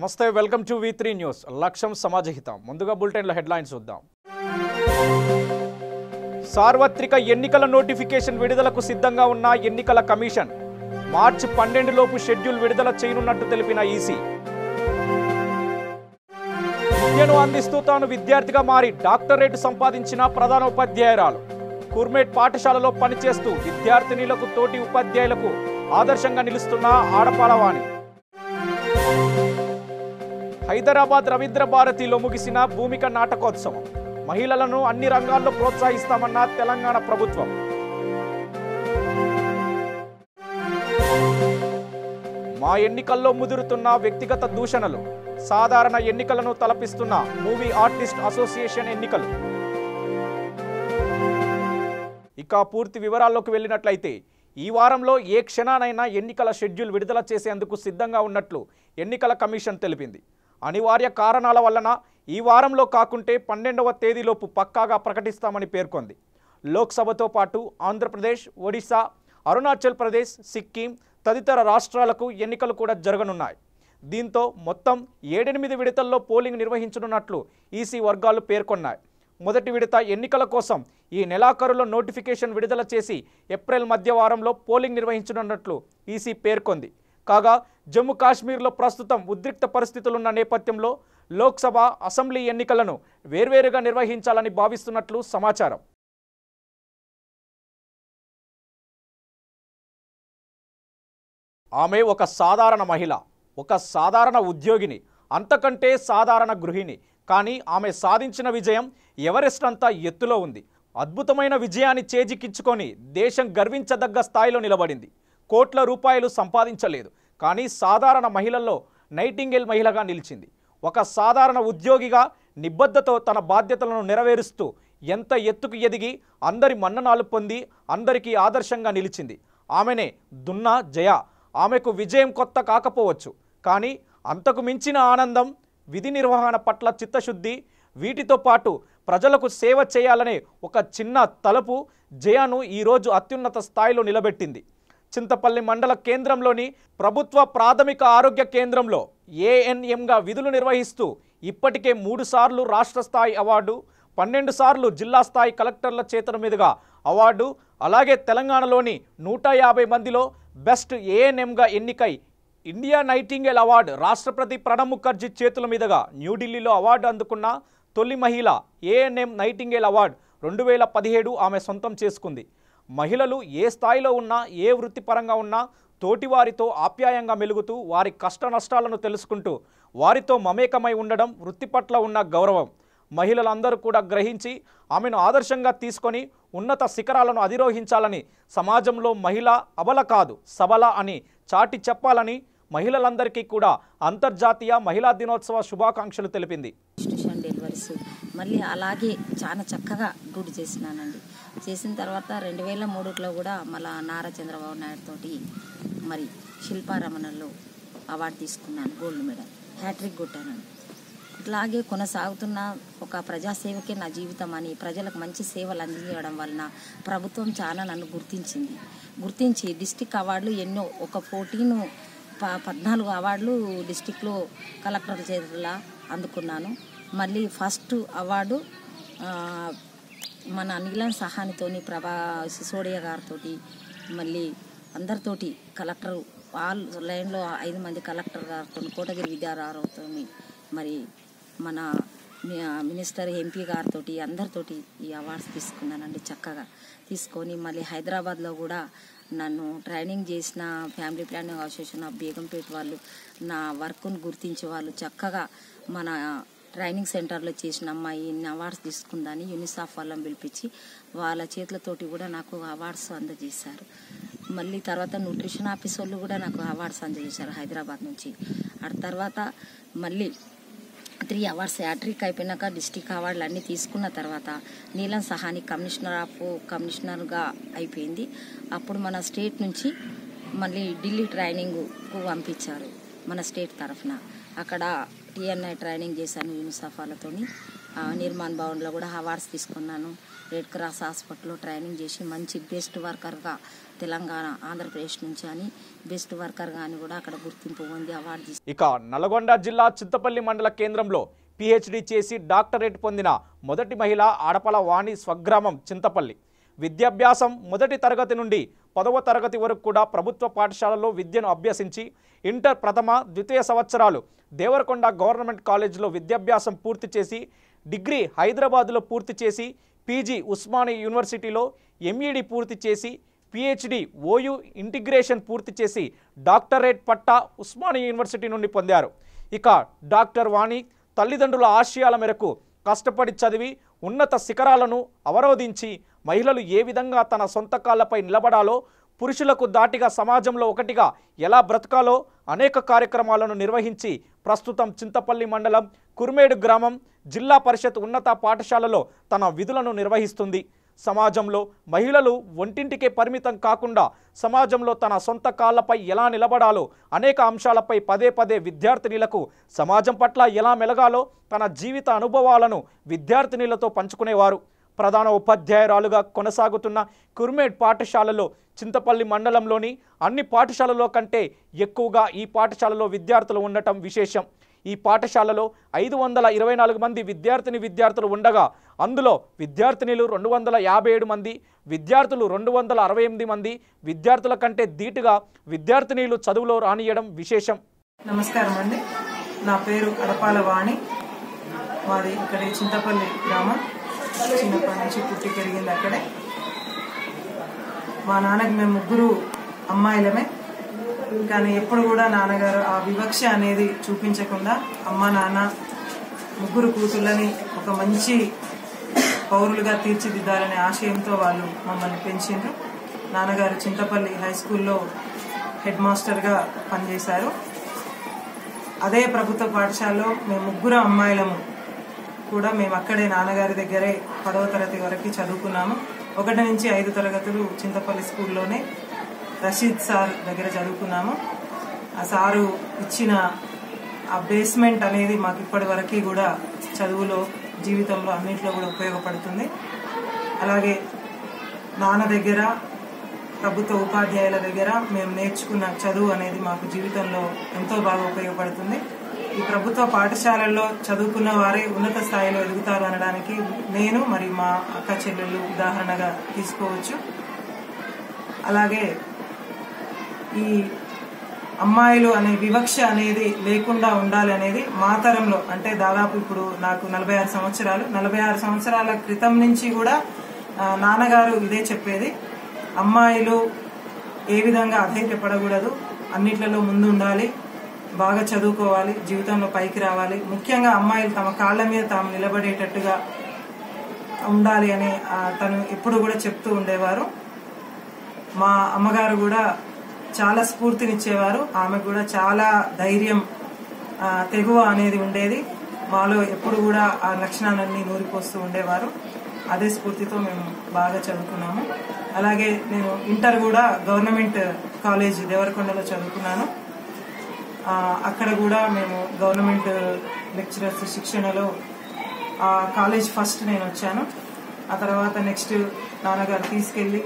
నమస్తే, welcome to V3 news. లక్ష్యం సమాజహితం. ముందుగా బులెటిన్ల హెడ్లైన్స్ చూద్దాం. సార్వత్రిక ఎన్నికల నోటిఫికేషన్ విడుదలకు సిద్ధంగా ఉన్న ఎన్నికల కమిషన్ మార్చి 12 లోపు షెడ్యూల్ విడుదల చేయనున్నట్టు తెలిపిన ఈసీ. విద్యను అందిస్తూ తాను విద్యార్థిగా మారి డాక్టరేట్ సంపాదించిన ప్రధానోపాధ్యాయురాలు. కుర్మేట్ పాఠశాలలో పనిచేస్తూ విద్యార్థినులకు తోటి ఉపాధ్యాయులకు ఆదర్శంగా నిలుస్తున్న ఆడపాలవాణి. హైదరాబాద్ రవీంద్ర భారతిలో ముగిసిన భూమిక నాటకోత్సవం. మహిళలను అన్ని రంగాల్లో ప్రోత్సహిస్తామన్న తెలంగాణ ప్రభుత్వం. మా ఎన్నికల్లో ముదురుతున్న వ్యక్తిగత దూషణలు. సాధారణ ఎన్నికలను తలపిస్తున్న మూవీ ఆర్టిస్ట్ అసోసియేషన్ ఎన్నికలు. ఇక పూర్తి వివరాల్లోకి వెళ్ళినట్లయితే ఈ వారంలో ఏ క్షణానైనా ఎన్నికల షెడ్యూల్ విడుదల చేసేందుకు సిద్ధంగా ఉన్నట్లు ఎన్నికల కమిషన్ తెలిపింది. అనివార్య కారణాల వలన ఈ వారంలో కాకుంటే 12వ తేదీలోపు పక్కాగా ప్రకటిస్తామని పేర్కొంది. లోక్సభతో పాటు ఆంధ్రప్రదేశ్, ఒడిశా, అరుణాచల్ ప్రదేశ్, సిక్కిం తదితర రాష్ట్రాలకు ఎన్నికలు కూడా జరగనున్నాయి. దీంతో మొత్తం 7-8 విడతల్లో పోలింగ్ నిర్వహించనున్నట్లు ఈసీ వర్గాలు పేర్కొన్నాయి. మొదటి విడత ఎన్నికల కోసం ఈ నెలాఖరులో నోటిఫికేషన్ విడుదల చేసి ఏప్రిల్ మధ్య వారంలో పోలింగ్ నిర్వహించనున్నట్లు ఈసీ పేర్కొంది. కాగా జమ్మూ కాశ్మీర్లో ప్రస్తుతం ఉద్రిక్త పరిస్థితులున్న నేపథ్యంలో లోక్సభ, అసెంబ్లీ ఎన్నికలను వేర్వేరుగా నిర్వహించాలని భావిస్తున్నట్లు సమాచారం. ఆమె ఒక సాధారణ మహిళ, ఒక సాధారణ ఉద్యోగిని, అంతకంటే సాధారణ గృహిణి. కానీ ఆమె సాధించిన విజయం ఎవరెస్ట్ అంతా ఎత్తులో ఉంది. అద్భుతమైన విజయాన్ని చేజిక్కించుకొని దేశం గర్వించదగ్గ స్థాయిలో నిలబడింది. కోట్ల రూపాయలు సంపాదించలేదు, కానీ సాధారణ మహిళల్లో నైటింగేల్ మహిళగా నిలిచింది. ఒక సాధారణ ఉద్యోగిగా నిబద్ధతో తన బాధ్యతలను నెరవేరుస్తూ ఎంత ఎత్తుకు ఎదిగి అందరి మన్ననాలు పొంది అందరికీ ఆదర్శంగా నిలిచింది. ఆమెనే దున్నా జయ. ఆమెకు విజయం కొత్త కాకపోవచ్చు, కానీ అంతకు మించిన ఆనందం, విధి నిర్వహణ పట్ల చిత్తశుద్ధి, వీటితో పాటు ప్రజలకు సేవ చేయాలనే ఒక చిన్న తలపు జయను ఈరోజు అత్యున్నత స్థాయిలో నిలబెట్టింది. చింతపల్లి మండల కేంద్రంలోని ప్రభుత్వ ప్రాథమిక ఆరోగ్య కేంద్రంలో ఏఎన్ఎంగా విధులు నిర్వహిస్తూ ఇప్పటికే 3 సార్లు రాష్ట్ర స్థాయి అవార్డు, 12 సార్లు జిల్లా స్థాయి కలెక్టర్ల చేతుల మీదుగా అవార్డు, అలాగే తెలంగాణలోని 150 మందిలో బెస్ట్ ఏఎన్ఎంగా ఎన్నికై ఇండియా నైటింగేల్ అవార్డు రాష్ట్రపతి ప్రణబ్ ముఖర్జీ చేతుల మీదుగా న్యూఢిల్లీలో అవార్డు అందుకున్న తొలి మహిళ. ఏఎన్ఎం నైటింగేల్ అవార్డు 2017 ఆమె సొంతం చేసుకుంది. మహిళలు ఏ స్థాయిలో ఉన్నా, ఏ వృత్తిపరంగా ఉన్నా తోటివారితో ఆప్యాయంగా మెలుగుతూ వారి కష్ట నష్టాలను తెలుసుకుంటూ వారితో మమేకమై ఉండడం వృత్తి పట్ల ఉన్న గౌరవం. మహిళలందరూ కూడా గ్రహించి ఆమెను ఆదర్శంగా తీసుకొని ఉన్నత శిఖరాలను అధిరోహించాలని, సమాజంలో మహిళ అబల కాదు సబల అని చాటి చెప్పాలని మహిళలందరికీ కూడా అంతర్జాతీయ మహిళా దినోత్సవ శుభాకాంక్షలు తెలిపింది. డెలివరీస్ మళ్ళీ అలాగే చాలా చక్కగా డ్యూటీ చేసినానండి. చేసిన తర్వాత 2003లో కూడా మళ్ళా నారా చంద్రబాబు నాయుడు తోటి మరి శిల్పారమణలో అవార్డు తీసుకున్నాను, గోల్డ్ మెడల్, హ్యాట్రిక్ కొట్టానండి. ఇట్లాగే కొనసాగుతున్న ఒక ప్రజాసేవకే నా జీవితం అని ప్రజలకు మంచి సేవలు అందించడం వలన ప్రభుత్వం చాలా నన్ను గుర్తించి డిస్టిక్ అవార్డులు ఎన్నో, ఒక 14 అవార్డులు డిస్టిక్లో కలెక్టర్ చేతుల అందుకున్నాను. మళ్ళీ ఫస్ట్ అవార్డు మన నీలం సహానితోని, ప్రభా సిసోడియా గారితో, మళ్ళీ అందరితోటి కలెక్టర్ లైన్లో 5 మంది కలెక్టర్ గారితో, కోటగిరి విద్యారావుతో, మరి మన మినిస్టర్ ఎంపీ గారితో అందరితోటి ఈ అవార్డ్స్ తీసుకున్నానండి. చక్కగా తీసుకొని మళ్ళీ హైదరాబాద్లో కూడా నన్ను ట్రైనింగ్ చేసిన family planning association of Begumpet వాళ్ళు నా వర్క్ను గుర్తించే వాళ్ళు చక్కగా మన ట్రైనింగ్ సెంటర్లో చేసిన అమ్మాయి ఇన్ని అవార్డ్స్ తీసుకుందని యూనిసాఫ్ వాళ్ళని పిలిపించి వాళ్ళ చేతులతోటి కూడా నాకు అవార్డ్స్ అందజేశారు. మళ్ళీ తర్వాత న్యూట్రిషన్ ఆఫీస్ వాళ్ళు కూడా నాకు అవార్డ్స్ అందజేశారు హైదరాబాద్ నుంచి. ఆ తర్వాత మళ్ళీ 3 అవార్డ్స్ హ్యాట్రిక్ అయిపోయినాక డిస్టిక్ అవార్డులు అన్నీ తీసుకున్న తర్వాత నీలం సహాని కమిషనర్గా అయిపోయింది. అప్పుడు మన స్టేట్ నుంచి మళ్ళీ ఢిల్లీ ట్రైనింగ్కు పంపించారు మన స్టేట్ తరఫున. అక్కడ టీఎన్ఐ ట్రైనింగ్ చేశాను యూనిసెఫ్ వాళ్ళతోని. నిర్మాణ్ భవన్లో కూడా అవార్డ్స్ తీసుకున్నాను. రెడ్ క్రాస్ హాస్పిటల్లో ట్రైనింగ్ చేసి మంచి బెస్ట్ వర్కర్గా తెలంగాణ ఆంధ్రప్రదేశ్ నుంచి అని బెస్ట్ వర్కర్గా అని కూడా అక్కడ గుర్తింపు పొంది అవార్డు తీసుకున్నాను. ఇక నల్గొండ జిల్లా చింతపల్లి మండల కేంద్రంలో పిహెచ్డి చేసి డాక్టరేట్ పొందిన మొదటి మహిళ ఆడపల వాణి స్వగ్రామం చింతపల్లి. విద్యాభ్యాసం మొదటి తరగతి నుండి 10వ తరగతి వరకు కూడా ప్రభుత్వ పాఠశాలలో విద్యను అభ్యసించి ఇంటర్ ప్రథమ ద్వితీయ సంవత్సరాలు దేవరకొండ గవర్నమెంట్ కాలేజీలో విద్యాభ్యాసం పూర్తి చేసి డిగ్రీ హైదరాబాద్లో పూర్తి చేసి పీజీ ఉస్మానియా యూనివర్సిటీలో ఎంఈడి పూర్తి చేసి పిహెచ్డి ఓయూ ఇంటిగ్రేషన్ పూర్తి చేసి డాక్టరేట్ పట్టా ఉస్మానియా యూనివర్సిటీ నుండి పొందారు. ఇక డాక్టర్ వాణి తల్లిదండ్రుల ఆశయాల మేరకు కష్టపడి చదివి ఉన్నత శిఖరాలను అవరోధించి మహిళలు ఏ విధంగా తన సొంత కాళ్లపై నిలబడాలో, పురుషులకు దాటిగా సమాజంలో ఒకటిగా ఎలా బ్రతకాలో అనేక కార్యక్రమాలను నిర్వహించి ప్రస్తుతం చింతపల్లి మండలం కుర్మేడు గ్రామం జిల్లా పరిషత్ ఉన్నత పాఠశాలలో తన విధులను నిర్వహిస్తుంది. సమాజంలో మహిళలు వంటింటికే పరిమితం కాకుండా సమాజంలో తన సొంత కాళ్లపై ఎలా నిలబడాలో అనేక అంశాలపై పదే పదే విద్యార్థినులకు సమాజం పట్ల ఎలా మెలగాలో తన జీవిత అనుభవాలను విద్యార్థినులతో పంచుకునేవారు. ప్రధాన ఉపాధ్యాయురాలుగా కొనసాగుతున్న కుర్మేడ్ పాఠశాలలో చింతపల్లి మండలంలోని అన్ని పాఠశాలల్లో కంటే ఎక్కువగా ఈ పాఠశాలలో విద్యార్థులు ఉండటం విశేషం. ఈ పాఠశాలలో 524 మంది విద్యార్థులు ఉండగా అందులో విద్యార్థినులు 257 మంది, విద్యార్థులు 268 మంది. విద్యార్థుల కంటే ధీటుగా విద్యార్థినులు చదువులో రానియడం విశేషం. నమస్కారం అండి, నా పేరు అడపాల వాణి. మాది ఇక్కడే చింతపల్లి గ్రామం. చిన్నప్పటి నుంచి పుట్టి పెరిగింది అక్కడే. మా నాన్నకి మేము ముగ్గురు అమ్మాయిలమే. కానీ ఎప్పుడు కూడా నాన్నగారు ఆ వివక్ష అనేది చూపించకుండా అమ్మ నాన్న ముగ్గురు కూతుళ్ళని ఒక మంచి పౌరులుగా తీర్చిదిద్దాలనే ఆశయంతో వాళ్ళు మమ్మల్ని పెంచిండ్రు. నాన్నగారు చింతపల్లి హై స్కూల్లో హెడ్ మాస్టర్గా పనిచేశారు. అదే ప్రభుత్వ పాఠశాలలో మేము ముగ్గురు అమ్మాయిలము కూడా మేము అక్కడే నాన్నగారి దగ్గరే 10వ తరగతి వరకు చదువుకున్నాము. 1 నుంచి 5 తరగతులు చింతపల్లి స్కూల్లోనే రషీద్ సార్ దగ్గర చదువుకున్నాము. ఆ సారు ఇచ్చిన ఆ బేస్మెంట్ అనేది మాకు ఇప్పటి వరకు కూడా చదువులో, జీవితంలో అన్నింటిలో కూడా ఉపయోగపడుతుంది. అలాగే నాన్న దగ్గర, ప్రభుత్వ ఉపాధ్యాయుల దగ్గర మేము నేర్చుకున్న చదువు అనేది మాకు జీవితంలో ఎంతో బాగా ఉపయోగపడుతుంది. ఈ ప్రభుత్వ పాఠశాలల్లో చదువుకున్న వారే ఉన్నత స్థాయిలో ఎదుగుతారు అనడానికి నేను మరియు మా అక్క చెల్లెళ్ళు ఉదాహరణగా తీసుకోవచ్చు. అలాగే ఈ అమ్మాయిలు అనే వివక్ష అనేది లేకుండా ఉండాలి అనేది మా తరంలో, అంటే దాదాపు ఇప్పుడు నాకు 46 సంవత్సరాలు. 46 సంవత్సరాల క్రితం నుంచి కూడా నాన్నగారు ఇదే చెప్పేది. అమ్మాయిలు ఏ విధంగా అధైర్యపడకూడదు, అన్నిట్లలో ముందు ఉండాలి, బాగా చదువుకోవాలి, జీవితంలో పైకి రావాలి, ముఖ్యంగా అమ్మాయిలు తమ కాళ్ల మీద తాము నిలబడేటట్టుగా ఉండాలి అని తను ఎప్పుడు కూడా చెప్తూ ఉండేవారు. మా అమ్మగారు కూడా చాలా స్ఫూర్తినిచ్చేవారు. ఆమె కూడా చాలా ధైర్యం, తెగువ అనేది ఉండేది. మాలో ఎప్పుడు కూడా ఆ లక్షణాలన్నీ నూరిపోస్తూ ఉండేవారు. అదే స్ఫూర్తితో మేము బాగా చదువుకున్నాము. అలాగే నేను ఇంటర్ కూడా గవర్నమెంట్ కాలేజ్ దేవరకొండలో చదువుకున్నాను. అక్కడ కూడా మేము గవర్నమెంట్ లెక్చరర్స్ శిక్షణలో కాలేజ్ ఫస్ట్ నేను వచ్చాను. ఆ తర్వాత నెక్స్ట్ నాన్నగారు తీసుకెళ్లి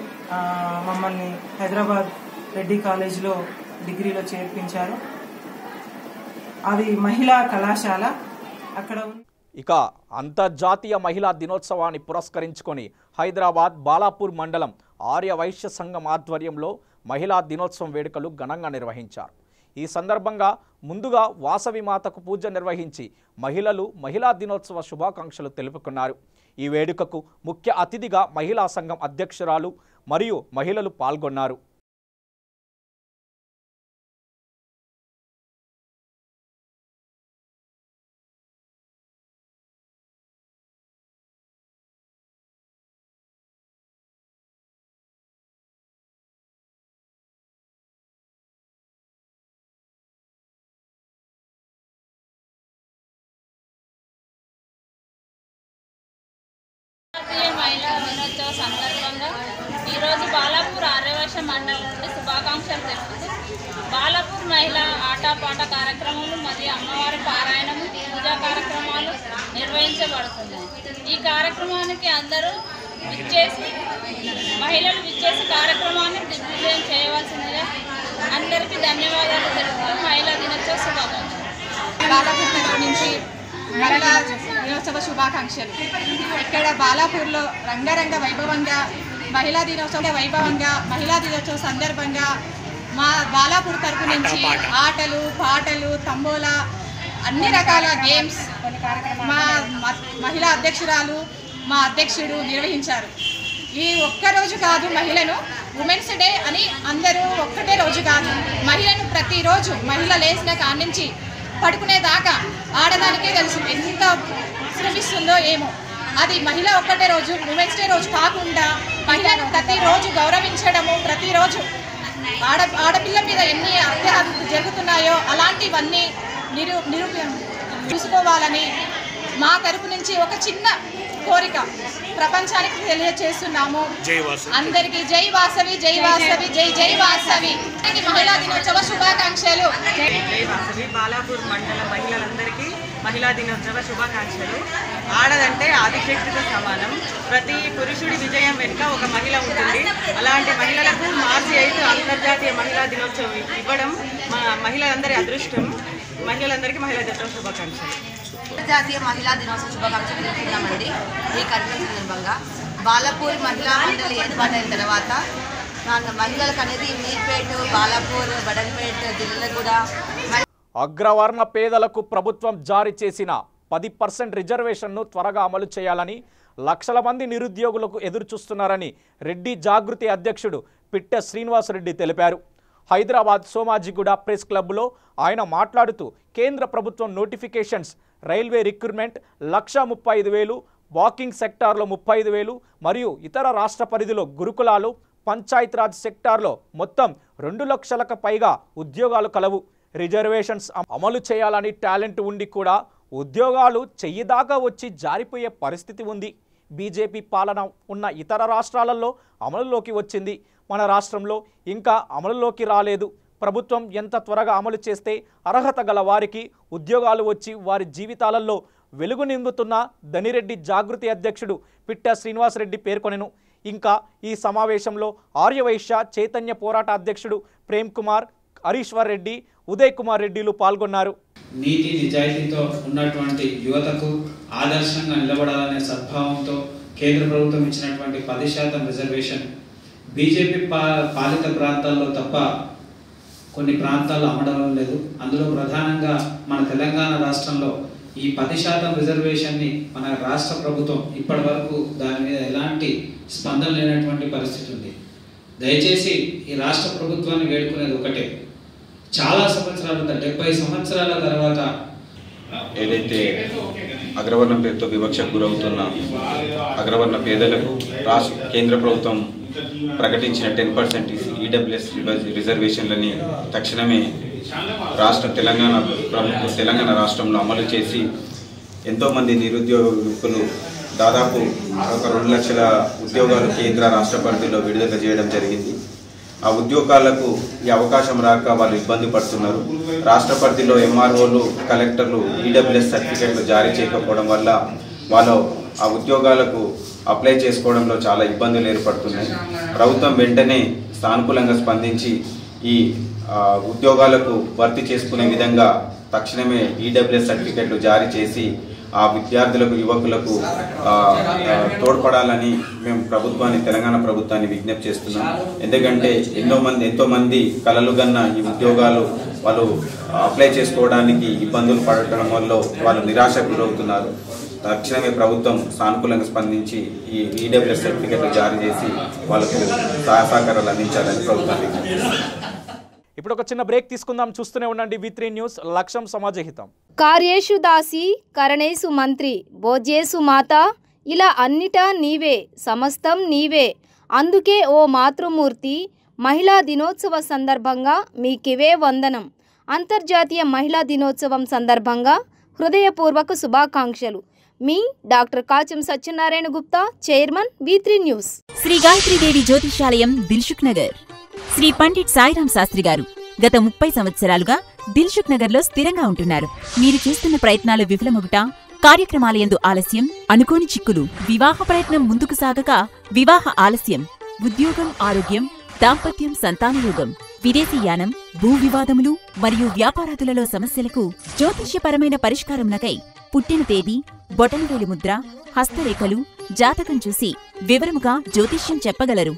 మమ్మల్ని హైదరాబాద్ రెడ్డి కాలేజ్లో డిగ్రీలో చేర్పించారు. అది మహిళా కళాశాల. అక్కడ ఇక అంతర్జాతీయ మహిళా దినోత్సవాన్ని పురస్కరించుకొని హైదరాబాద్ బాలాపూర్ మండలం ఆర్య వైశ్య సంఘం ఆధ్వర్యంలో మహిళా దినోత్సవం వేడుకలు ఘనంగా నిర్వహించారు. ఈ సందర్భంగా ముందుగా వాసవి మాతకు పూజ నిర్వహించి మహిళలు మహిళా దినోత్సవ శుభాకాంక్షలు తెలుపుకున్నారు. ఈ వేడుకకు ముఖ్య అతిథిగా మహిళా సంఘం అధ్యక్షురాలు మరియు మహిళలు పాల్గొన్నారు. మహిళా దినోత్సవ సందర్భంగా ఈరోజు బాలాపూర్ ఆర్యవైశ్య మండలం నుండి శుభాకాంక్షలు తెలుపుతూ బాలాపూర్ మహిళా ఆటపాట కార్యక్రమాలు మరియు అమ్మవారి పారాయణము పూజా కార్యక్రమాలు నిర్వహించబడుతున్నాయి. ఈ కార్యక్రమానికి అందరూ మహిళలు విచ్చేసి కార్యక్రమాన్ని దిగ్విజయం చేయవలసిందిగా అందరికీ ధన్యవాదాలు తెలుపుతూ మహిళా దినోత్సవ శుభాకాంక్షలు. బాలాపూర్ నగరం నుంచి మహిళా దినోత్సవ శుభాకాంక్షలు. ఇక్కడ బాలాపూర్లో రంగరంగ వైభవంగా మహిళా దినోత్సవ సందర్భంగా మా బాలాపూర్ తరపు నుంచి ఆటలు పాటలు తంబోలా అన్ని రకాల గేమ్స్ మా మహిళా అధ్యక్షురాలు మా అధ్యక్షుడు నిర్వహించారు. ఈ ఒక్కరోజు కాదు, మహిళను ఉమెన్స్ డే అని అందరూ ఒక్కటే రోజు కాదు, మహిళను ప్రతిరోజు మహిళ లేచిన కాడి నుంచి పడుకునేదాకా ఆడదానికే తెలుసు ఎంత శ్రమిస్తుందో ఏమో. అది మహిళ ఒక్కటే రోజు ఉమెన్స్ డే రోజు కాకుండా మహిళను ప్రతిరోజు గౌరవించడము, ప్రతిరోజు ఆడపిల్ల మీద ఎన్ని అత్యాచారాలు జరుగుతున్నాయో అలాంటివన్నీ చూసుకోవాలని మా తరపు నుంచి ఒక చిన్న కోరిక ప్రపంచానికి తెలియజేస్తున్నాము. అందరికీ జై వాసవి, జై వాసవి, జై జై వాసవి. మహిళా దినోత్సవ శుభాకాంక్షలు. జై వాసవి. బాలాపూర్ మండల మహిళలందరికీ మహిళా దినోత్సవ శుభాకాంక్షలు. ఆడదంటే ఆదిశక్తితో సమానం. ప్రతి పురుషుడి విజయం వెనుక ఒక మహిళ ఉంటుంది. అలాంటి మహిళలకు మార్చి 5 అంతర్జాతీయ మహిళా దినోత్సవం ఇవ్వడం మా మహిళలందరి అదృష్టం. మహిళలందరికీ మహిళా దినోత్సవ శుభాకాంక్షలు. అంతర్జాతీయ మహిళా దినోత్సవ శుభాకాంక్షలు తెలుపుతున్నామండి. ఈ కార్యక్రమం సందర్భంగా బాలాపూర్ మహిళా మండలి ఏర్పాటైన తర్వాత మహిళలకు అనేది మీర్పేట, బాలాపూర్, బడన్పేట జిల్లాలో కూడా అగ్రవర్ణ పేదలకు ప్రభుత్వం జారీ చేసిన 10% రిజర్వేషన్ను త్వరగా అమలు చేయాలని లక్షల మంది నిరుద్యోగులకు ఎదురుచూస్తున్నారని రెడ్డి జాగృతి అధ్యక్షుడు పిట్టె శ్రీనివాసరెడ్డి తెలిపారు. హైదరాబాద్ సోమాజిగూడ ప్రెస్ క్లబ్లో ఆయన మాట్లాడుతూ కేంద్ర ప్రభుత్వం నోటిఫికేషన్స్ రైల్వే రిక్రూట్మెంట్ 1,35,000, వాకింగ్ సెక్టార్లో 35,000 మరియు ఇతర రాష్ట్ర పరిధిలో గురుకులాలు, పంచాయతీరాజ్ సెక్టార్లో మొత్తం 2 లక్షలకు పైగా ఉద్యోగాలు కలవు. రిజర్వేషన్స్ అమలు చేయాలని టాలెంట్ ఉండి కూడా ఉద్యోగాలు చెయ్యిదాకా వచ్చి జారిపోయే పరిస్థితి ఉంది. బీజేపీ పాలన ఉన్న ఇతర రాష్ట్రాలలో అమలులోకి వచ్చింది, మన రాష్ట్రంలో ఇంకా అమలులోకి రాలేదు. ప్రభుత్వం ఎంత త్వరగా అమలు చేస్తే అర్హత గల వారికి ఉద్యోగాలు వచ్చి వారి జీవితాలలో వెలుగు నింపుతున్న ధనిరెడ్డి జాగృతి అధ్యక్షుడు పిట్టె శ్రీనివాసరెడ్డి పేర్కొనెను. ఇంకా ఈ సమావేశంలో ఆర్యవైశ్య చైతన్య పోరాట అధ్యక్షుడు ప్రేమ్ కుమార్, హరీశ్వర్ రెడ్డి, ఉదయ్ కుమార్ రెడ్డిలు పాల్గొన్నారు. నీతి నిజాయితీతో ఉన్నటువంటి యువతకు ఆదర్శంగా నిలబడాలనే సద్భావంతో కేంద్ర ప్రభుత్వం ఇచ్చినటువంటి 10% రిజర్వేషన్ బీజేపీ పాలిత ప్రాంతాల్లో తప్ప కొన్ని ప్రాంతాల్లో అమలడం లేదు. అందులో ప్రధానంగా మన తెలంగాణ రాష్ట్రంలో ఈ 10% రిజర్వేషన్ని మన రాష్ట్ర ప్రభుత్వం ఇప్పటి వరకు దాని మీద ఎలాంటి స్పందన లేనటువంటి పరిస్థితి ఉంది. దయచేసి ఈ రాష్ట్ర ప్రభుత్వాన్ని వేడుకునేది ఒకటే, చాలా సంవత్సరాలు 70 సంవత్సరాల తర్వాత ఏదైతే అగ్రవర్ణ పేరుతో వివక్షకు గురవుతున్న అగ్రవర్ణ పేదలకు కేంద్ర ప్రభుత్వం ప్రకటించిన 10% ఈడబ్ల్యూఎస్ రిజర్వేషన్లని తక్షణమే తెలంగాణ రాష్ట్రంలో అమలు చేసి ఎంతోమంది నిరుద్యోగులు దాదాపు ఒక 2 లక్షల ఉద్యోగాలు కేంద్ర రాష్ట్ర పరిధిలో విడుదల చేయడం జరిగింది. ఆ ఉద్యోగాలకు ఈ అవకాశం రాక వాళ్ళు ఇబ్బంది పడుతున్నారు. రాష్ట్ర పరిధిలో ఎంఆర్ఓలు, కలెక్టర్లు ఈడబ్ల్యూఎస్ సర్టిఫికేట్లు జారీ చేయకపోవడం వల్ల వాళ్ళు ఆ ఉద్యోగాలకు అప్లై చేసుకోవడంలో చాలా ఇబ్బందులు ఏర్పడుతున్నాయి. ప్రభుత్వం వెంటనే సానుకూలంగా స్పందించి ఈ ఉద్యోగాలకు భర్తీ చేసుకునే విధంగా తక్షణమే ఈడబ్ల్యూఎస్ సర్టిఫికేట్లు జారీ చేసి ఆ విద్యార్థులకు, యువకులకు తోడ్పడాలని మేము తెలంగాణ ప్రభుత్వాన్ని విజ్ఞప్తి చేస్తున్నాం. ఎందుకంటే ఎంతోమంది కలలు గన్న ఈ ఉద్యోగాలు వాళ్ళు అప్లై చేసుకోవడానికి ఇబ్బందులు పడటం వల్ల వాళ్ళు నిరాశకు గురవుతున్నారు. తక్షణమే ప్రభుత్వం సానుకూలంగా స్పందించి ఈ ఈడబ్ల్యూఎస్ సర్టిఫికేట్లు జారీ చేసి వాళ్ళకు సహకారాలు అందించాలని ప్రభుత్వాన్ని విజ్ఞప్తి చేస్తున్నాం. ఇప్పుడు ఒక చిన్న బ్రేక్ తీసుకుందాం. చూస్తూనే ఉండండి V3 న్యూస్, లక్ష్యం సమాజహితం. కార్యేషు దాసి కరణేసు మంత్రి భోజ్యేసు మాత, ఇలా అన్నిటా నీవే, సమస్తం నీవే. అందుకే ఓ మాతృమూర్తి మహిళా దినోత్సవ సందర్భంగా మీకివే వందనం. అంతర్జాతీయ మహిళా దినోత్సవం సందర్భంగా హృదయపూర్వక శుభాకాంక్షలు. మీ doctor Kacham Satyanarayana Gupta, chairman V3 news. Shri Gayatri Devi Jyothishalayam, Dilsukh Nagar. Shri Pandit Sairam Shastri గారు గత 30 సంవత్సరాలుగా దిల్సుఖ్ నగర్లో స్థిరంగా ఉంటున్నారు. మీరు చేస్తున్న ప్రయత్నాలు విఫలమగుట, కార్యక్రమాలయందు ఆలస్యం, అనుకోని చిక్కులు, వివాహ ప్రయత్నం ముందుకు సాగక వివాహ ఆలస్యం, ఉద్యోగం, ఆరోగ్యం, దాంపత్యం, సంతానయోగం, విదేశీయానం, భూ వివాదములు మరియు వ్యాపారాదులలో సమస్యలకు జ్యోతిష్యపరమైన పరిష్కారమునకై పుట్టిన తేదీ, బొటనవేలు ముద్ర, హస్తరేఖలు, జాతకం చూసి వివరముగా జ్యోతిష్యం చెప్పగలరు.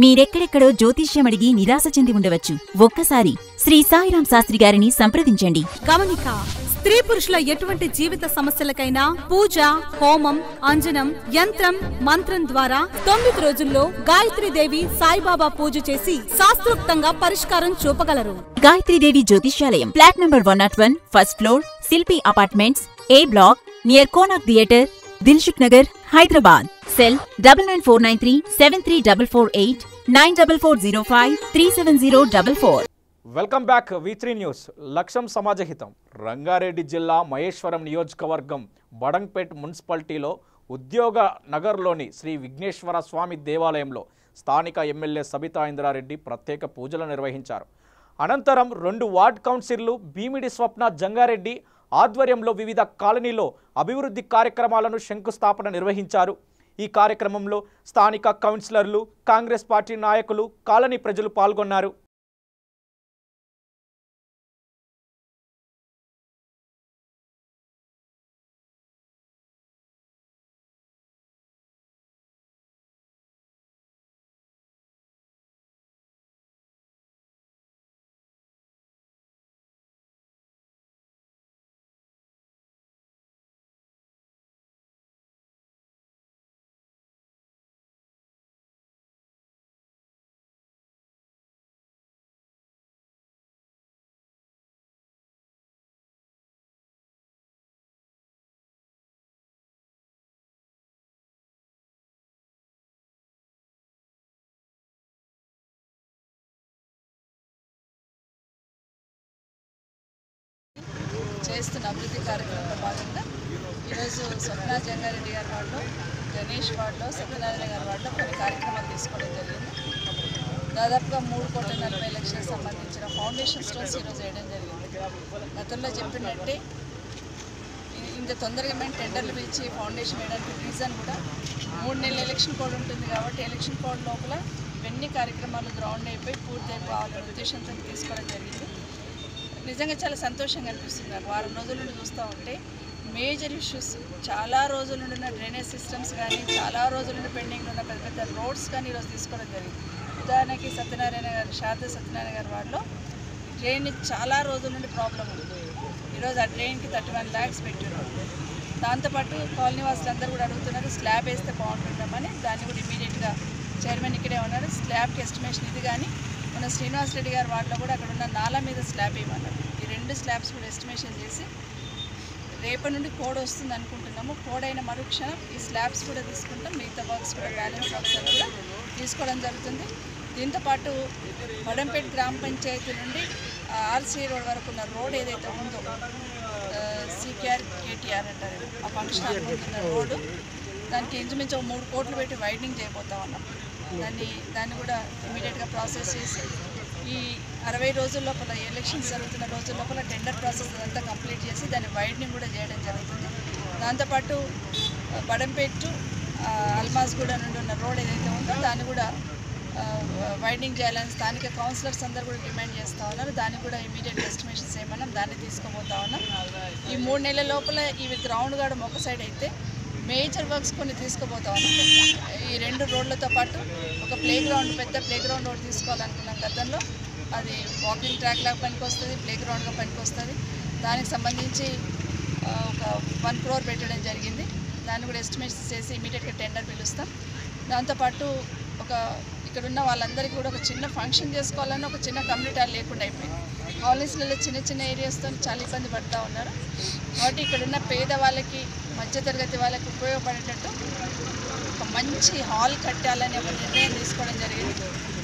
మీరెక్కడెక్కడో జ్యోతిష్యం అడిగి నిరాశ చెంది ఉండవచ్చు. ఒక్కసారి శ్రీ సాయిరాం శాస్త్రి గారిని సంప్రదించండి. గమనిక: స్త్రీ పురుషుల ఎటువంటి జీవిత సమస్యలకైనా పూజ, హోమం, అంజనం, యంత్రం, మంత్రం ద్వారా 9 రోజుల్లో గాయత్రీదేవి సాయిబాబా పూజ చేసి శాస్త్రోక్తంగా పరిష్కారం చూపగలరు. Gayatri Devi Jyotishyalayam, flat number 101, first floor, Shilpi apartments, A block, near Konark theatre, Dilsukh Nagar, Hyderabad. Cell 9949373448 9440537044. Welcome back V3 news. లక్ష్యం సమాజహితం. రంగారెడ్డి జిల్లా మహేశ్వరం నియోజకవర్గం బడంగ్పేట్ మున్సిపాలిటీలో ఉద్యోగ నగర్లోని శ్రీ విఘ్నేశ్వర స్వామి దేవాలయంలో స్థానిక ఎమ్మెల్యే సబితా ఇంద్రారెడ్డి ప్రత్యేక పూజలు నిర్వహించారు. అనంతరం 2 వార్డ్ కౌన్సిలర్లు భీమిడి స్వప్న, జంగారెడ్డి ఆధ్వర్యంలో వివిధ కాలనీలో అభివృద్ధి కార్యక్రమాలను శంకుస్థాపన నిర్వహించారు. ఈ కార్యక్రమంలో స్థానిక కౌన్సిలర్లు, కాంగ్రెస్ పార్టీ నాయకులు, కాలనీ ప్రజలు పాల్గొన్నారు. చేస్తున్న అభివృద్ధి కార్యక్రమంలో భాగంగా ఈరోజు స్వప్న, జంగారెడ్డి గారి వార్డులో, గణేష్ వార్డులో, సత్యనారాయణ గారి వార్డులో కొన్ని కార్యక్రమాలు తీసుకోవడం జరిగింది. దాదాపుగా 3,40,00,000 సంబంధించిన ఫౌండేషన్ స్టోన్స్ ఈరోజు వేయడం జరిగింది. గతంలో చెప్పినట్టే ఇంత తొందరగా మేము టెండర్లు పిలిచి ఫౌండేషన్ వేయడానికి రీజన్ కూడా 3 నెలల ఎలక్షన్ కోడ్ ఉంటుంది కాబట్టి ఎలక్షన్ కోడ్ లోపల ఇవన్నీ కార్యక్రమాలు గ్రౌండ్ అయిపోయి పూర్తి అయిపోవాలనే ఉద్దేశంతో తీసుకోవడం జరిగింది. నిజంగా చాలా సంతోషంగా అనిపిస్తుంది నాకు. వారం రోజుల నుండి చూస్తూ ఉంటే మేజర్ ఇష్యూస్, చాలా రోజుల నుండి ఉన్న డ్రైనేజ్ సిస్టమ్స్ కానీ, చాలా రోజుల నుండి పెండింగ్లో ఉన్న పెద్ద పెద్ద రోడ్స్ కానీ ఈరోజు తీసుకోవడం జరిగింది. ఉదాహరణకి సత్యనారాయణ గారి వార్డులో డ్రైన్ చాలా రోజుల నుండి ప్రాబ్లం ఉంది. ఈరోజు ఆ డ్రైన్కి 31 lakhs పెట్టినారు. దాంతోపాటు కాలనీ వాసులందరూ కూడా అడుగుతున్నారు స్లాబ్ వేస్తే బాగుంటుందామని. దాన్ని కూడా ఇమీడియట్గా చైర్మన్ ఇక్కడే ఉన్నాడు, స్లాబ్కి ఎస్టిమేషన్ ఇది కానీ మన శ్రీనివాస్ రెడ్డి గారి వార్డులో కూడా అక్కడ ఉన్న నాలా మీద స్లాబ్ వేయమన్నారు. ఈ 2 స్లాబ్స్ కూడా ఎస్టిమేషన్ చేసి రేపటి నుండి కోడ్ వస్తుంది అనుకుంటున్నాము. కోడ్ అయిన మరుక్షణం ఈ స్లాబ్స్ కూడా తీసుకుంటాం, మిగతా వర్క్స్ కూడా బ్యాలెన్స్ వర్క్స్ కూడా తీసుకోవడం జరుగుతుంది. దీంతోపాటు బడంపేట్ గ్రామ పంచాయతీ నుండి ఆర్సీ రోడ్ వరకు ఉన్న రోడ్ ఏదైతే ఉందో CKR-KTR అంటారు, ఆ ఫంక్షన్ అనుకుంటున్న రోడ్డు, దానికి ఇంచుమించు 3 కోట్లు పెట్టి వైడనింగ్ చేయబోతా ఉన్నాం. దాన్ని కూడా ఇమీడియట్గా ప్రాసెస్ చేసి ఈ 60 రోజుల లోపల, ఎలక్షన్స్ జరుగుతున్న రోజుల లోపల టెండర్ ప్రాసెస్ అంతా కంప్లీట్ చేసి దాన్ని వైడనింగ్ కూడా చేయడం జరుగుతుంది. దాంతోపాటు బడంపేట్ అల్మాజ్గూడ నుండి ఉన్న రోడ్ ఏదైతే ఉందో దాన్ని కూడా వైడనింగ్ చేయాలని స్థానిక కౌన్సిలర్స్ అందరూ కూడా డిమాండ్ చేస్తూ ఉన్నారు. దాన్ని కూడా ఇమీడియట్ ఎస్టిమేషన్స్ ఏమన్నా దాన్ని తీసుకోబోతా ఉన్నాం. ఈ 3 నెలల లోపల ఇవి గ్రౌండ్ గార్డ్ ఒక సైడ్ అయితే మేజర్ వర్క్స్ కొన్ని తీసుకుపోతా ఉన్నాం. ఈ 2 రోడ్లతో పాటు ఒక ప్లేగ్రౌండ్, పెద్ద ప్లేగ్రౌండ్ ఒకటి తీసుకోవాలనుకున్నాం గతంలో. అది వాకింగ్ ట్రాక్ లాగా పనికి వస్తుంది, ప్లేగ్రౌండ్గా పనికి వస్తుంది. దానికి సంబంధించి ఒక 1 crore పెట్టడం జరిగింది. దాన్ని కూడా ఎస్టిమేట్స్ చేసి ఇమీడియట్గా టెండర్ పిలుస్తాం. దాంతోపాటు ఇక్కడున్న వాళ్ళందరికీ కూడా ఒక చిన్న ఫంక్షన్ చేసుకోవాలని ఒక చిన్న కమ్యూనిటీ హాల్ లేకుండా అయిపోయింది. కాలనీస్లలో చిన్న చిన్న ఏరియాస్తో చాలా ఇబ్బంది పడుతూ ఉన్నారు. కాబట్టి ఇక్కడున్న పేదవాళ్ళకి, మధ్యతరగతి వాళ్ళకి ఉపయోగపడేటట్టు ఒక మంచి హాల్ కట్టాలని ఒక నిర్ణయం తీసుకోవడం జరిగింది.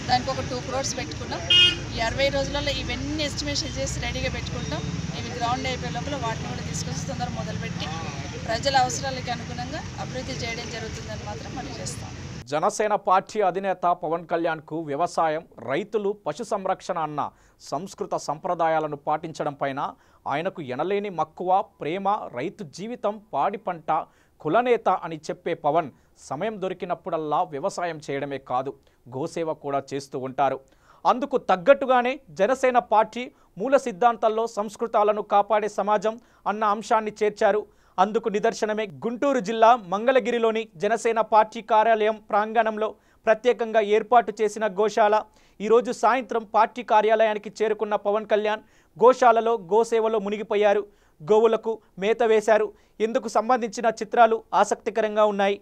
దానికి ఒక 2 crores పెట్టుకున్నాం. ఈ 60 రోజులలో ఇవన్నీ ఎస్టిమేషన్ చేసి రెడీగా పెట్టుకుంటాం. ఇవి గ్రౌండ్ అయిపోయే లోపల వాటిని కూడా తీసుకొచ్చి తొందరగా మొదలుపెట్టి ప్రజల అవసరాలకి అనుగుణంగా అభివృద్ధి చేయడం జరుగుతుందని మాత్రం మనం చేస్తాం. జనసేన పార్టీ అధినేత పవన్ కళ్యాణ్కు వ్యవసాయం, రైతులు, పశు సంరక్షణ అన్న సంస్కృత సంప్రదాయాలను పాటించడం పైన ఆయనకు ఎనలేని మక్కువ, ప్రేమ. రైతు జీవితం పాడి పంట, కులనేత అని చెప్పే పవన్ సమయం దొరికినప్పుడల్లా వ్యవసాయం చేయడమే కాదు, గోసేవ కూడా చేస్తూ ఉంటారు. అందుకు తగ్గట్టుగానే జనసేన పార్టీ మూల సిద్ధాంతాల్లో సంస్కృతాలను కాపాడే సమాజం అన్న అంశాన్ని చేర్చారు. అందుకు నిదర్శనమే గుంటూరు జిల్లా మంగళగిరిలోని జనసేన పార్టీ కార్యాలయం ప్రాంగణంలో ప్రత్యేకంగా ఏర్పాటు చేసిన గోశాల. ఈరోజు సాయంత్రం పార్టీ కార్యాలయానికి చేరుకున్న పవన్ కళ్యాణ్ గోశాలలో గోసేవలో మునిగిపోయారు. గోవులకు మేత వేశారు. ఇందుకు సంబంధించిన చిత్రాలు ఆసక్తికరంగా ఉన్నాయి.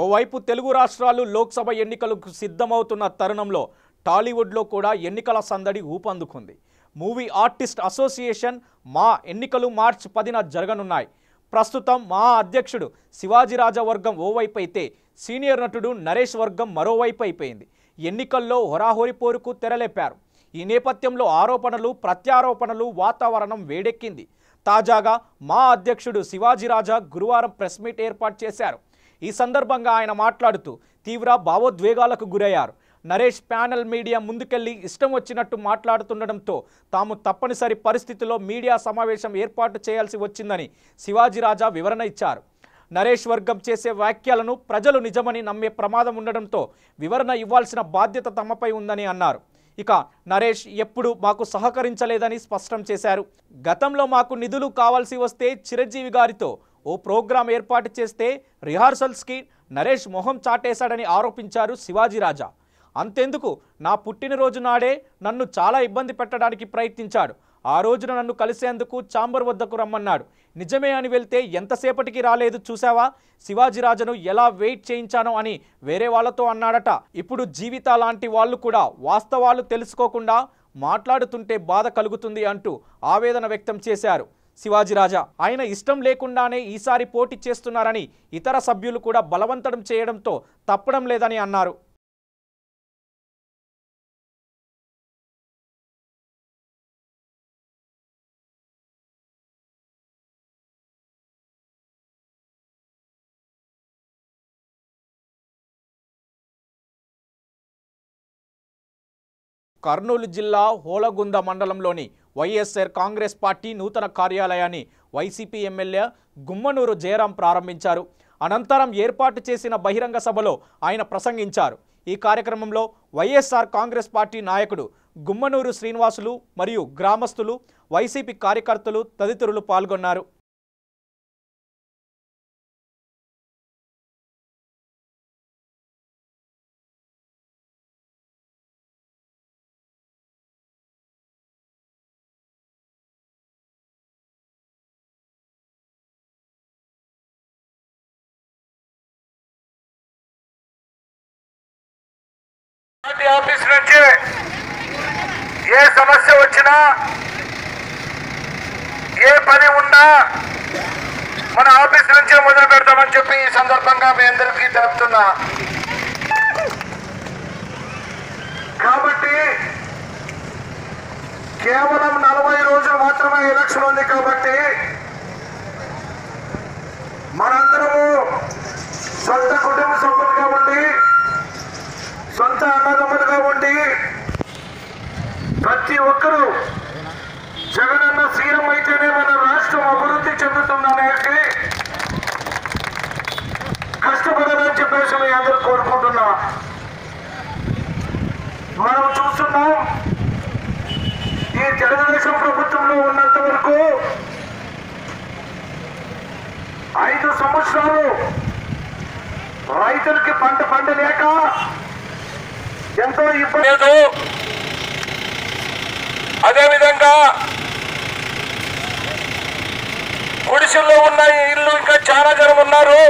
ఓవైపు తెలుగు రాష్ట్రాలు లోక్సభ ఎన్నికలకు సిద్ధమవుతున్న తరుణంలో టాలీవుడ్లో కూడా ఎన్నికల సందడి ఊపందుకుంది. మూవీ ఆర్టిస్ట్ అసోసియేషన్ మా ఎన్నికలు మార్చి 10న జరగనున్నాయి. ప్రస్తుతం మా అధ్యక్షుడు శివాజీరాజా వర్గం ఓవైపు అయితే సీనియర్ నటుడు నరేష్ వర్గం మరోవైపు అయిపోయింది. ఎన్నికల్లో హోరాహోరీ పోరుకు తెరలేపారు. ఈ నేపథ్యంలో ఆరోపణలు, ప్రత్యారోపణలు, వాతావరణం వేడెక్కింది. తాజాగా మా అధ్యక్షుడు శివాజీరాజా గురువారం ప్రెస్ మీట్ ఏర్పాటు చేశారు. ఈ సందర్భంగా ఆయన మాట్లాడుతూ తీవ్ర భావోద్వేగాలకు గురయ్యారు. నరేష్ ప్యానెల్ మీడియా ముందుకెళ్లి ఇష్టం వచ్చినట్టు మాట్లాడుతుండడంతో తాము తప్పనిసరి పరిస్థితిలో మీడియా సమావేశం ఏర్పాటు చేయాల్సి వచ్చిందని శివాజీరాజా వివరణ ఇచ్చారు. నరేష్ వర్గం చేసే వ్యాఖ్యలను ప్రజలు నిజమని నమ్మే ప్రమాదం ఉండడంతో వివరణ ఇవ్వాల్సిన బాధ్యత తమపై ఉందని అన్నారు. ఇక నరేష్ ఎప్పుడు మాకు సహకరించలేదని స్పష్టం చేశారు. గతంలో మాకు నిధులు కావాల్సి వస్తే చిరంజీవి గారితో ఓ ప్రోగ్రాం ఏర్పాటు చేస్తే రిహార్సల్స్కి నరేష్ మొహం చాటేశాడని ఆరోపించారు శివాజీరాజా. అంతెందుకు, నా పుట్టినరోజు నాడే నన్ను చాలా ఇబ్బంది పెట్టడానికి ప్రయత్నించాడు. ఆ రోజున నన్ను కలిసేందుకు ఛాంబర్ వద్దకు రమ్మన్నాడు. నిజమే అని వెళ్తే ఎంతసేపటికి రాలేదు చూసావా, శివాజీరాజాను ఎలా వెయిట్ చేయించానో అని వేరే వాళ్ళతో అన్నాడట. ఇప్పుడు జీవిత లాంటి వాళ్ళు కూడా వాస్తవాలు తెలుసుకోకుండా మాట్లాడుతుంటే బాధ కలుగుతుంది అంటూ ఆవేదన వ్యక్తం చేశారు శివాజీరాజా. ఆయన ఇష్టం లేకుండానే ఈసారి పోటీ చేస్తున్నారని ఇతర సభ్యులు కూడా బలవంతం చేయడంతో తప్పడం లేదని అన్నారు. కర్నూలు జిల్లా హోలగుంద మండలంలోని వైఎస్ఆర్ కాంగ్రెస్ పార్టీ నూతన కార్యాలయాన్ని వైసీపీ ఎమ్మెల్యే గుమ్మనూరు జయరాం ప్రారంభించారు. అనంతరం ఏర్పాటు చేసిన బహిరంగ సభలో ఆయన ప్రసంగించారు. ఈ కార్యక్రమంలో వైఎస్ఆర్ కాంగ్రెస్ పార్టీ నాయకుడు గుమ్మనూరు శ్రీనివాసులు మరియు గ్రామస్తులు, వైసీపీ కార్యకర్తలు తదితరులు పాల్గొన్నారు. ఆఫీస్ నుంచి ఏ సమస్య వచ్చినా, ఏ పని ఉన్నా మన ఆఫీస్ నుంచే మొదలు పెడతామని చెప్పి ఈ సందర్భంగా మీ అందరికీ తెలుపుతున్నా. కాబట్టి కేవలం 40 రోజులు మాత్రమే ఎలక్షన్ ఉంది. కాబట్టి మనందరము సొంత కుటుంబ సభ్యులుగా ఉండి, సొంత అన్నదమ్ములుగా ఉండి, ప్రతి ఒక్కరూ జగనన్న సీఎం అయితేనే మన రాష్ట్రం అభివృద్ధి చెందుతుందనేసి కష్టపడాలని చెప్పేసి మీ అందరూ కోరుకుంటున్నా. మనం చూస్తున్నాం, ఈ తెలుగుదేశం ప్రభుత్వంలో ఉన్నంత వరకు 5 సంవత్సరాలు రైతులకి పంట పండలేక ఎంతో ఇబ్బంది లేదు. అదేవిధంగా గుడిసెల్లో ఉన్న ఇల్లు ఇంకా చాలా జనం ఉన్నారు.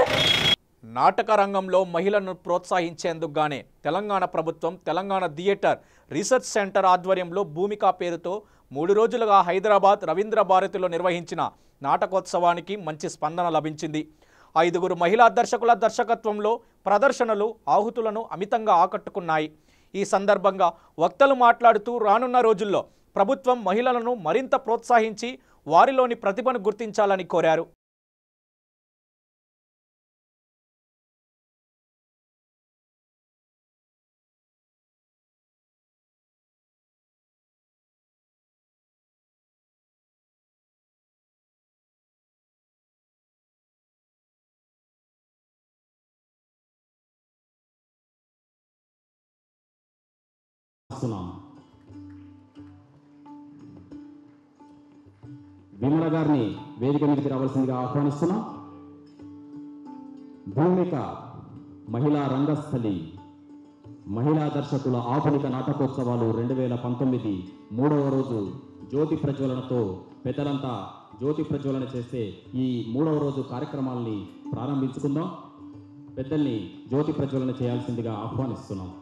నాటక రంగంలో మహిళలను ప్రోత్సహించేందుకు గానే తెలంగాణ ప్రభుత్వం తెలంగాణ థియేటర్ రీసెర్చ్ సెంటర్ ఆధ్వర్యంలో భూమిక పేరుతో 3 రోజులుగా హైదరాబాద్ రవీంద్ర భారతిలో నిర్వహించిన నాటకోత్సవానికి మంచి స్పందన లభించింది. 5 మహిళా దర్శకుల దర్శకత్వంలో ప్రదర్శనలు ఆహుతులను అమితంగా ఆకట్టుకున్నాయి. ఈ సందర్భంగా వక్తలు మాట్లాడుతూ రానున్న రోజుల్లో ప్రభుత్వం మహిళలను మరింత ప్రోత్సహించి వారిలోని ప్రతిభను గుర్తించాలని కోరారు. విమల గారిని వేదిక మీదకి రావాల్సిందిగా ఆహ్వానిస్తున్నాం. భూమిక మహిళా రంగస్థలి మహిళా దర్శకుల ఆధునిక నాటకోత్సవాలు 2019 3వ రోజు జ్యోతి ప్రజ్వలనతో పెద్దలంతా జ్యోతి ప్రజ్వలన చేస్తే ఈ 3వ రోజు కార్యక్రమాల్ని ప్రారంభించుకుందాం. పెద్దల్ని జ్యోతి ప్రజ్వలన చేయాల్సిందిగా ఆహ్వానిస్తున్నాం.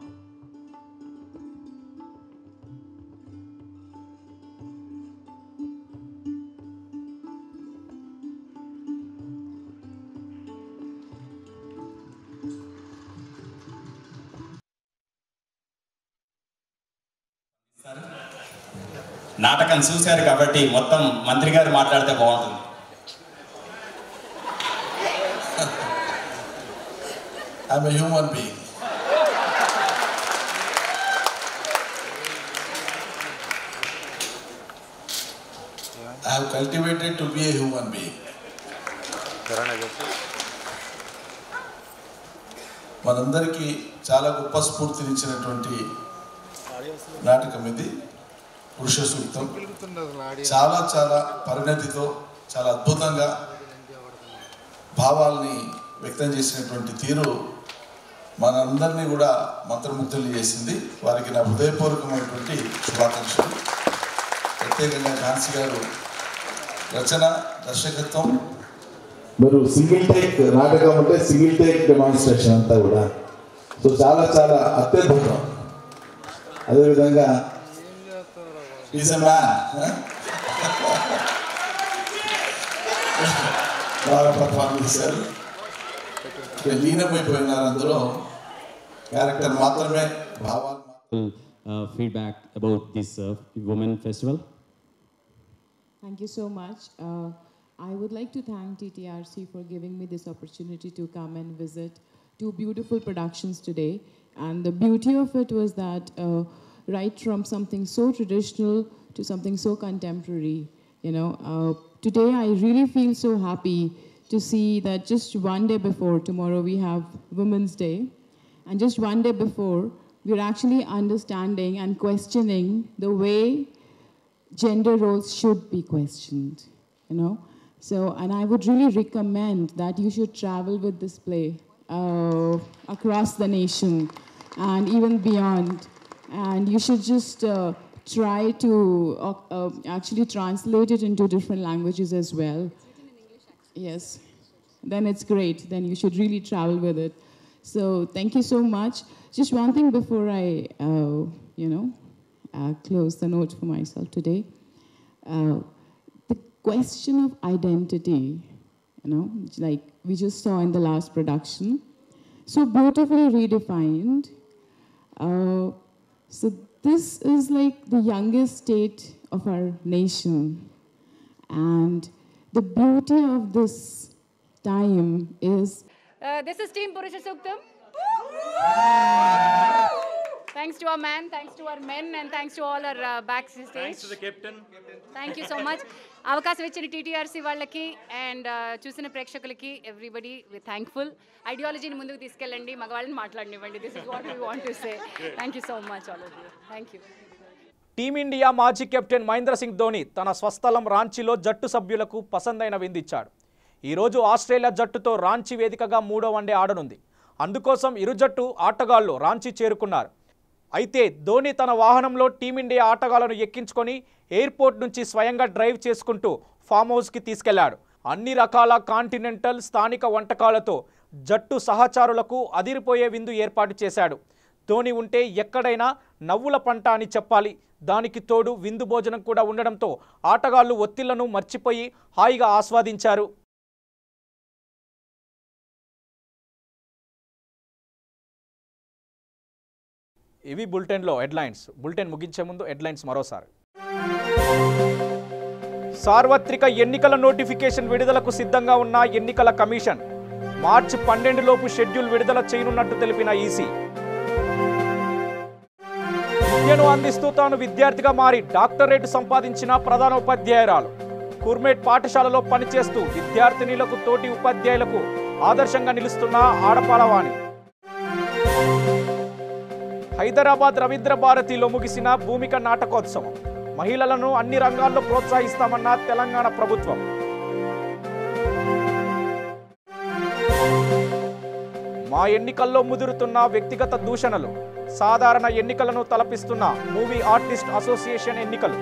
నాటకం చూశారు కాబట్టి మొత్తం మంత్రి గారు మాట్లాడితే బాగుంటుంది. I'm a human being. I have cultivated to be a human being. మనందరికీ చాలా గొప్ప స్ఫూర్తినిచ్చినటువంటి నాటకం ఇది పురుష సూక్తం. చాలా చాలా పరిణతితో చాలా అద్భుతంగా భావాల్ని వ్యక్తం చేసినటువంటి తీరు మనందరినీ కూడా మంత్రముగ్ధుల్ని చేసింది. వారికి నా హృదయపూర్వకమైనటువంటి శుభాకాంక్షలు. ప్రత్యేకంగా ఝాన్సీ గారు రచన దర్శకత్వం మీరు సింగిల్ టేక్ నాటకం అంటే సింగిల్ టేక్ డెమాన్స్ట్రేషన్ అంతా కూడా సో చాలా చాలా అత్యద్భుతం. అదేవిధంగా బాగా పర్ఫార్మ్ చేశారు. లీనమైపోయినారు అందులో. క్యారెక్టర్ మాత్రమే భావాలు. Feedback about this Women Festival. Thank you so much. I would like to thank TTRC for giving me this opportunity to come and visit two beautiful productions today. And the beauty of it was that right from something so traditional to something so contemporary, you know, today I really feel so happy to see that just one day before, tomorrow we have Women's Day, and just one day before, we're actually understanding and questioning the way gender roles should be questioned, you know. So, and I would really recommend that you should travel with this play across the nation and even beyond. And you should just try to actually translate it into different languages as well. Yes, then it's great. Then you should really travel with it. So thank you so much. Just one thing before I, close the note for myself today. The question of identity, like we just saw in the last production, so beautifully redefined. So this is like the youngest state of our nation. And the beauty of this time is... this is Team Purusha Suktam. Thanks to our man, thanks to our men, and thanks to all our backstage. Thanks to the captain. Thank you so much. అవకాశం ఇచ్చిన టీటీఆర్సీ వాళ్ళకి and చూసిన ప్రేక్షకులకి everybody వి thankful. ఐడియాలజీని ముందుకు తీసుకెళ్ళండి, మగవాళ్ళని మాట్లాడనివ్వండి. This is what we want to say. Thank you so much all of you. Thank you. Team India మాజీ కెప్టెన్ మహేంద్ర సింగ్ ధోని తన స్వస్థలం రాంచీలో జట్టు సభ్యులకు పసందైన విందిచ్చాడు. ఈరోజు ఆస్ట్రేలియా జట్టుతో రాంచీ వేదికగా 3వ వన్డే ఆడనుంది. అందుకోసం ఇరు జట్టు ఆటగాళ్లు రాంచీ చేరుకున్నారు. అయితే ధోని తన వాహనంలో టీమిండియా ఆటగాళ్లను ఎక్కించుకొని ఎయిర్పోర్ట్ నుంచి స్వయంగా డ్రైవ్ చేసుకుంటూ ఫామ్ హౌస్కి తీసుకెళ్లాడు. అన్ని రకాల కాంటినెంటల్ స్థానిక వంటకాలతో జట్టు సహచారులకు అదిరిపోయే విందు ఏర్పాటు చేశాడు. ధోని ఉంటే ఎక్కడైనా నవ్వుల పంట అని చెప్పాలి. దానికి తోడు విందు భోజనం కూడా ఉండడంతో ఆటగాళ్లు ఒత్తిళ్లను మర్చిపోయి హాయిగా ఆస్వాదించారు. ఇవి బులెటిన్లో హెడ్లైన్స్. బులెటిన్ ముగించే ముందు హెడ్లైన్స్ మరోసారి. సార్వత్రిక ఎన్నికల నోటిఫికేషన్ విడుదలకు సిద్ధంగా ఉన్న ఎన్నికల కమిషన్ మార్చి 12 లోపు షెడ్యూల్ విడుదల చేయనున్నట్టు తెలిపిన ఈసీ. విద్యను అందిస్తూ తాను విద్యార్థిగా మారి డాక్టరేట్ సంపాదించిన ప్రధానోపాధ్యాయురాలు. కుర్మేట్ పాఠశాలలో పనిచేస్తూ విద్యార్థినులకు తోటి ఉపాధ్యాయులకు ఆదర్శంగా నిలుస్తున్న ఆడపాలవాణి. హైదరాబాద్ రవీంద్ర భారతిలో ముగిసిన భూమిక నాటకోత్సవం. మహిళలను అన్ని రంగాల్లో ప్రోత్సహిస్తామన్న తెలంగాణ ప్రభుత్వం. మా ఎన్నికల్లో ముదురుతున్న వ్యక్తిగత దూషణలు. సాధారణ ఎన్నికలను తలపిస్తున్న మూవీ ఆర్టిస్ట్ అసోసియేషన్ ఎన్నికలు.